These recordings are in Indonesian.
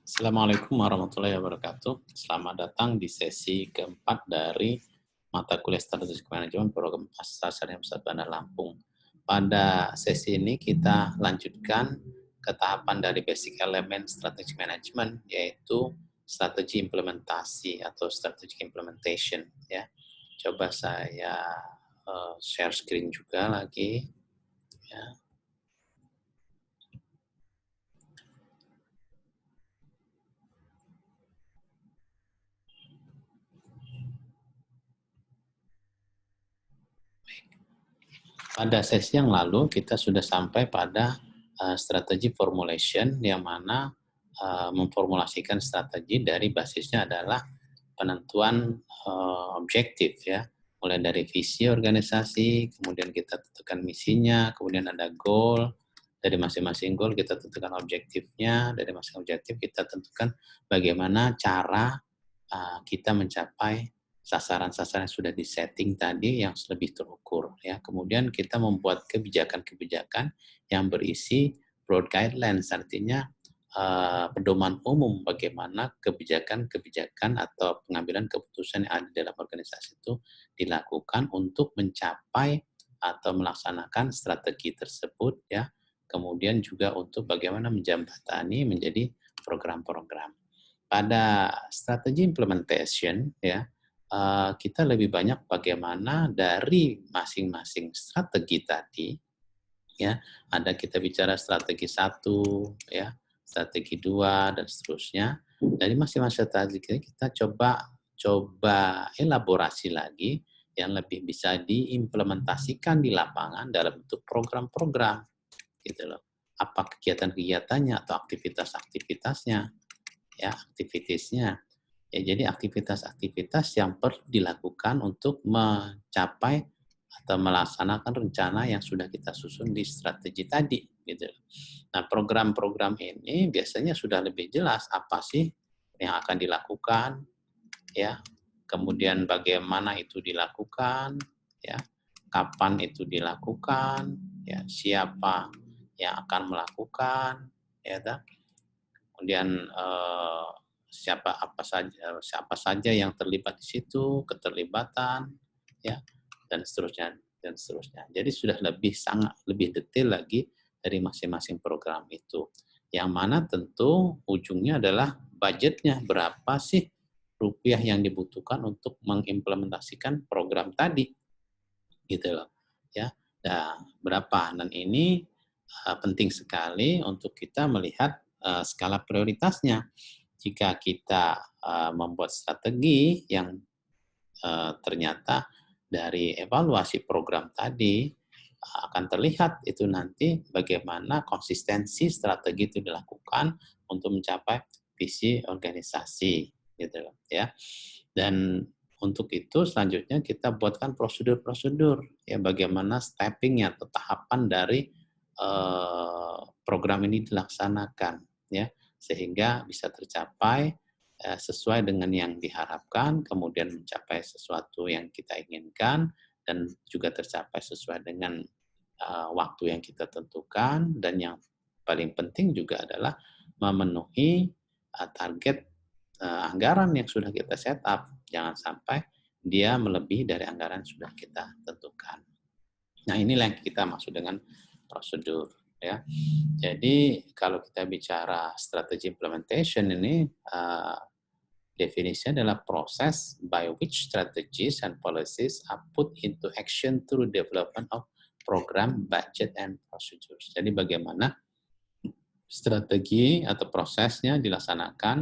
Assalamualaikum warahmatullahi wabarakatuh. Selamat datang di sesi keempat dari mata kuliah Strategic Management Program Pasar Sarjana Pusat Bandar Lampung. Pada sesi ini kita lanjutkan ke tahapan dari basic element Strategic Management, yaitu strategi implementasi atau strategic implementation. Ya, coba saya share screen juga lagi. Ya. Pada sesi yang lalu kita sudah sampai pada strategi formulation, yang mana memformulasikan strategi dari basisnya adalah penentuan objektif, ya, mulai dari visi organisasi, kemudian kita tentukan misinya, kemudian ada goal, dari masing-masing goal kita tentukan objektifnya, dari masing objektif kita tentukan bagaimana cara kita mencapai sasaran-sasaran yang sudah disetting tadi yang lebih terukur, ya. Kemudian kita membuat kebijakan-kebijakan yang berisi broad guidelines, artinya pedoman umum bagaimana kebijakan-kebijakan atau pengambilan keputusan yang ada dalam organisasi itu dilakukan untuk mencapai atau melaksanakan strategi tersebut, ya. Kemudian juga untuk bagaimana menjembatani menjadi program-program. Pada strategi implementation, ya, kita lebih banyak bagaimana dari masing-masing strategi tadi, ya, ada kita bicara strategi 1, ya, strategi 2 dan seterusnya. Dari masing-masing strategi kita coba elaborasi lagi yang lebih bisa diimplementasikan di lapangan dalam bentuk program-program, gitu loh. Apa kegiatan-kegiatannya atau aktivitas-aktivitasnya, ya, aktivitasnya. Ya, jadi aktivitas-aktivitas yang perlu dilakukan untuk mencapai atau melaksanakan rencana yang sudah kita susun di strategi tadi, gitu. Nah, program-program ini biasanya sudah lebih jelas apa sih yang akan dilakukan, ya. Kemudian bagaimana itu dilakukan, ya. Kapan itu dilakukan, ya. Siapa yang akan melakukan, ya. Kemudian siapa saja yang terlibat di situ, keterlibatan, ya, dan seterusnya dan seterusnya. Jadi sudah sangat lebih detail lagi dari masing-masing program itu. Yang mana tentu ujungnya adalah budgetnya, berapa sih rupiah yang dibutuhkan untuk mengimplementasikan program tadi, gitu loh, ya. Nah, berapa? Dan ini penting sekali untuk kita melihat skala prioritasnya. Jika kita membuat strategi yang ternyata dari evaluasi program tadi akan terlihat itu nanti bagaimana konsistensi strategi itu dilakukan untuk mencapai visi organisasi, gitu loh, ya. Dan untuk itu selanjutnya kita buatkan prosedur-prosedur, ya, bagaimana stepping atau tahapan dari program ini dilaksanakan, ya, sehingga bisa tercapai sesuai dengan yang diharapkan, kemudian mencapai sesuatu yang kita inginkan, dan juga tercapai sesuai dengan waktu yang kita tentukan, dan yang paling penting juga adalah memenuhi target anggaran yang sudah kita set up. Jangan sampai dia melebihi dari anggaran yang sudah kita tentukan. Nah, inilah yang kita maksud dengan prosedur, ya. Jadi kalau kita bicara strategi implementation ini, definisinya adalah proses by which strategies and policies are put into action through development of program, budget, and procedures. Jadi bagaimana strategi atau prosesnya dilaksanakan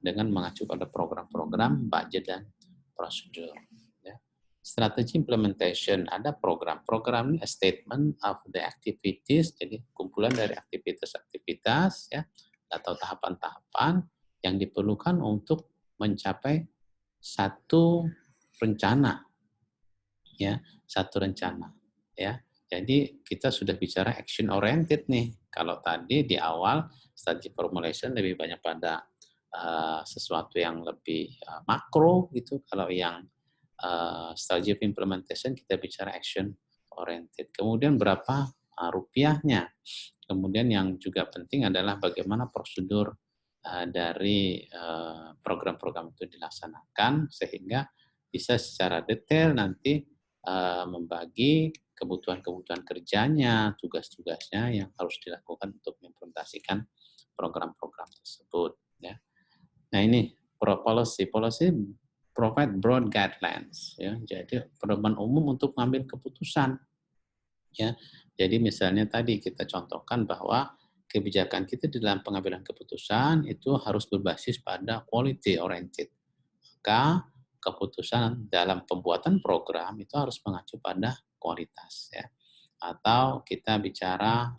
dengan mengacu pada program-program, budget, dan prosedur. Ya. Strategi implementation, ada program. Program ini a statement of the activities, jadi kumpulan dari aktivitas-aktivitas, ya, atau tahapan-tahapan yang diperlukan untuk mencapai satu rencana, ya, satu rencana, ya. Jadi kita sudah bicara action oriented nih. Kalau tadi di awal strategi formulation lebih banyak pada sesuatu yang lebih makro gitu. Kalau yang strategi implementation kita bicara action oriented. Kemudian berapa rupiahnya. Kemudian yang juga penting adalah bagaimana prosedur dari program-program itu dilaksanakan, sehingga bisa secara detail nanti membagi kebutuhan-kebutuhan kerjanya, tugas-tugasnya yang harus dilakukan untuk mengimplementasikan program-program tersebut. Ya. Nah ini policy provide broad guidelines, ya. Jadi pedoman umum untuk mengambil keputusan, ya. Jadi misalnya tadi kita contohkan bahwa kebijakan kita di dalam pengambilan keputusan itu harus berbasis pada quality oriented. Maka keputusan dalam pembuatan program itu harus mengacu pada kualitas, ya. Atau kita bicara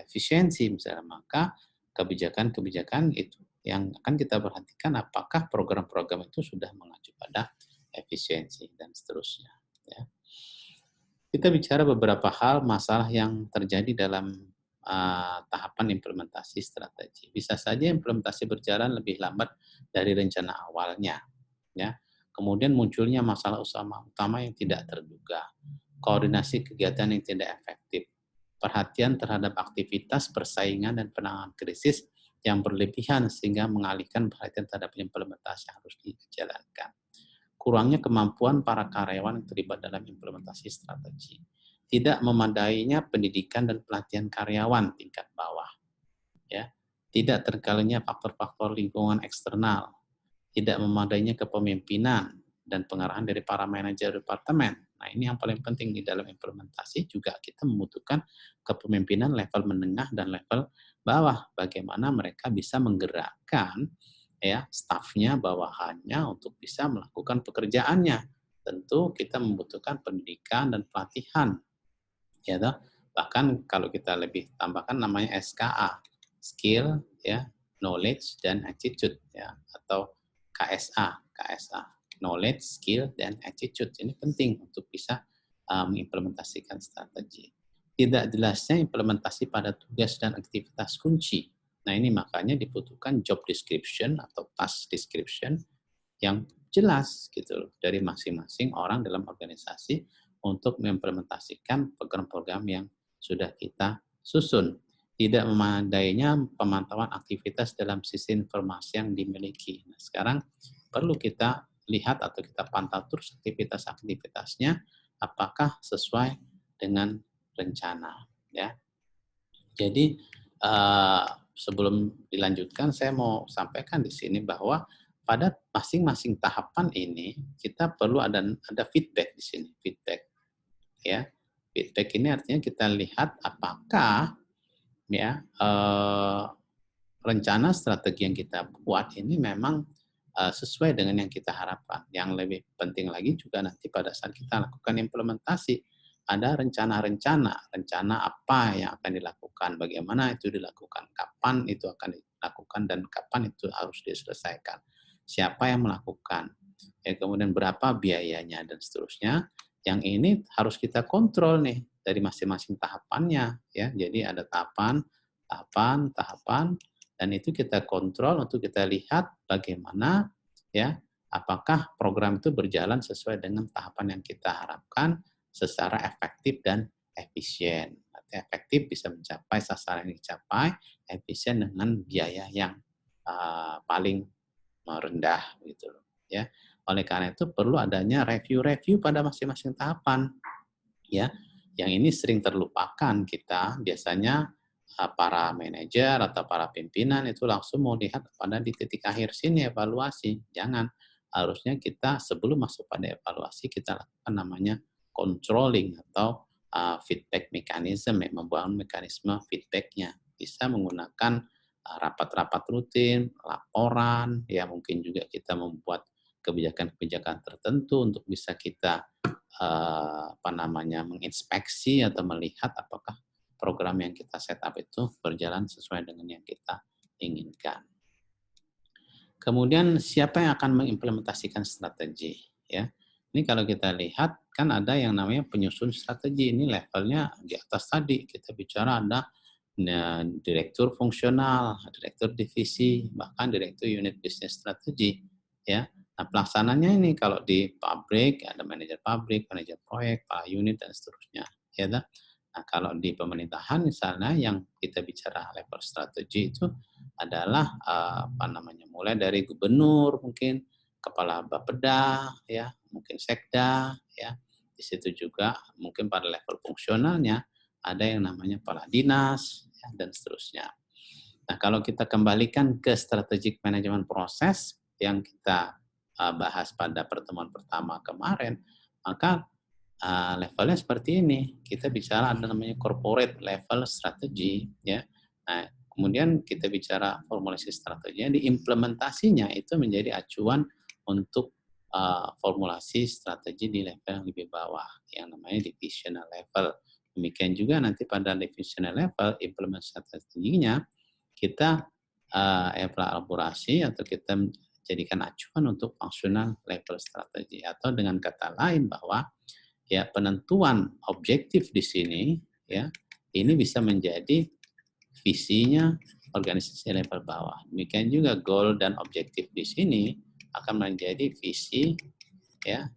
efisiensi misalnya, maka kebijakan-kebijakan itu yang akan kita perhatikan apakah program-program itu sudah mengacu pada efisiensi dan seterusnya, ya. Kita bicara beberapa hal masalah yang terjadi dalam tahapan implementasi strategi. Bisa saja implementasi berjalan lebih lambat dari rencana awalnya, ya. Kemudian munculnya masalah utama yang tidak terduga, koordinasi kegiatan yang tidak efektif, perhatian terhadap aktivitas persaingan dan penanganan krisis yang berlebihan sehingga mengalihkan perhatian terhadap implementasi yang harus dijalankan. Kurangnya kemampuan para karyawan yang terlibat dalam implementasi strategi. Tidak memadainya pendidikan dan pelatihan karyawan tingkat bawah. Ya. Tidak terkalinya faktor-faktor lingkungan eksternal. Tidak memadainya kepemimpinan dan pengarahan dari para manajer departemen. Nah, ini yang paling penting di dalam implementasi juga kita membutuhkan kepemimpinan level menengah dan level bawah. Bagaimana mereka bisa menggerakkan ya stafnya, bawahannya untuk bisa melakukan pekerjaannya. Tentu kita membutuhkan pendidikan dan pelatihan, ya toh. Bahkan kalau kita lebih tambahkan namanya SKA, skill, ya, knowledge dan attitude, ya, atau KSA, knowledge, skill dan attitude. Ini penting untuk bisa mengimplementasikan strategi. Tidak jelasnya implementasi pada tugas dan aktivitas kunci. Nah, ini makanya dibutuhkan job description atau task description yang jelas gitu loh dari masing-masing orang dalam organisasi untuk mengimplementasikan program-program yang sudah kita susun. Tidak memadainya pemantauan aktivitas dalam sisi informasi yang dimiliki. Nah, sekarang perlu kita lihat atau kita pantau terus aktivitas-aktivitasnya apakah sesuai dengan rencana, ya. Jadi sebelum dilanjutkan saya mau sampaikan di sini bahwa pada masing-masing tahapan ini kita perlu ada feedback di sini, feedback, ya. Feedback ini artinya kita lihat apakah ya rencana strategi yang kita buat ini memang sesuai dengan yang kita harapkan. Yang lebih penting lagi juga nanti pada saat kita lakukan implementasi, ada rencana apa yang akan dilakukan, bagaimana itu dilakukan, kapan itu akan dilakukan, dan kapan itu harus diselesaikan. Siapa yang melakukan, ya, kemudian berapa biayanya, dan seterusnya. Yang ini harus kita kontrol nih dari masing-masing tahapannya, ya. Jadi ada tahapan, dan itu kita kontrol untuk kita lihat bagaimana, ya, apakah program itu berjalan sesuai dengan tahapan yang kita harapkan secara efektif dan efisien. Efektif bisa mencapai sasaran yang dicapai, efisien dengan biaya yang paling rendah gitu loh, ya. Oleh karena itu perlu adanya review-review pada masing-masing tahapan, ya. Yang ini sering terlupakan kita biasanya para manajer atau para pimpinan itu langsung mau lihat pada di titik akhir sini evaluasi. Jangan, harusnya kita sebelum masuk pada evaluasi kita lakukan namanya controlling atau feedback mechanism, ya, membangun mekanisme feedbacknya. Bisa menggunakan rapat-rapat rutin, laporan, ya mungkin juga kita membuat kebijakan-kebijakan tertentu untuk bisa kita menginspeksi atau melihat apakah program yang kita set up itu berjalan sesuai dengan yang kita inginkan. Kemudian siapa yang akan mengimplementasikan strategi, ya. Ini kalau kita lihat kan ada yang namanya penyusun strategi, ini levelnya di atas tadi. Kita bicara ada direktur fungsional, direktur divisi, bahkan direktur unit bisnis strategi, ya. Nah, pelaksananya ini kalau di pabrik ada manajer pabrik, manajer proyek, kepala unit dan seterusnya, ya. Nah, kalau di pemerintahan misalnya yang kita bicara level strategi itu adalah apa namanya, mulai dari gubernur mungkin, kepala Bapeda, ya, mungkin Sekda, ya. Di situ juga mungkin pada level fungsionalnya ada yang namanya kepala dinas, ya, dan seterusnya. Nah, kalau kita kembalikan ke strategic management proses yang kita bahas pada pertemuan pertama kemarin, maka levelnya seperti ini. Kita bicara ada namanya corporate level strategy, ya. Nah, kemudian kita bicara formulasi strateginya, diimplementasinya itu menjadi acuan untuk formulasi strategi di level yang lebih bawah, yang namanya divisional level. Demikian juga nanti pada divisional level, implementasi strateginya kita elaborasi atau kita jadikan acuan untuk fungsional level strategi, atau dengan kata lain bahwa ya penentuan objektif di sini ya ini bisa menjadi visinya organisasi level bawah. Demikian juga goal dan objektif di sini akan menjadi visi ya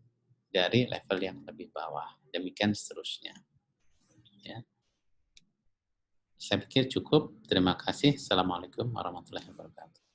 dari level yang lebih bawah. Demikian seterusnya. Ya. Saya pikir cukup. Terima kasih. Assalamualaikum warahmatullahi wabarakatuh.